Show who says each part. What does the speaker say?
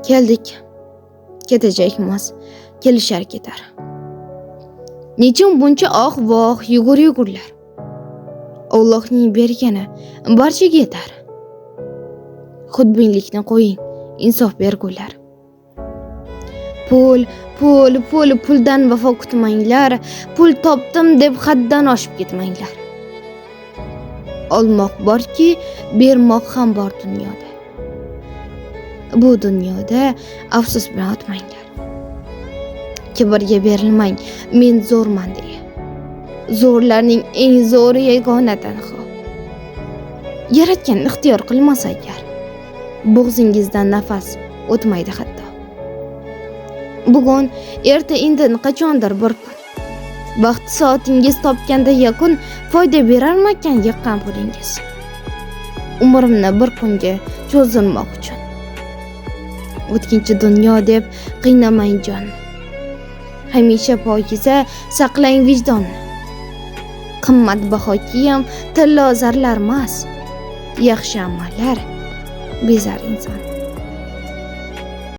Speaker 1: Keldik, ketajakmiz, kelishar ketar. Nechun buncha voh yugur-yugurlar. Allohning bergani barchaga yetar. Xudbinlikni qo'ying, insof bergular. Puldan vafo kutmanglar. Pul topdim deb haddan oshib ketmanglar. Olmoq borki, bermoq ham bor dunyoda. Bu dunyoda afsus bilan o'tmanglar. Kibrga berilmang, men zo'rman deya. Zo'rlarning eng zo'ri yagona tanho. Yaratgan ixtiyor qilmasa agar, bo'g'zingizdan nafas o'tmaydi hatto. Bugun, erta indin qachondir bir kun. Vaqt soatingiz topganda yakun foyda berarmikan yiqqan pulingiz. Umrimni bir kunga cho'zilmoq uchun. O'tkinchi dunyo deb qiynamang jonni. Hamisha pokiza saqlang vijdonni. Qimmatbaho kiyim tillo zarlar emas. Yaxshi amallar bezar inson.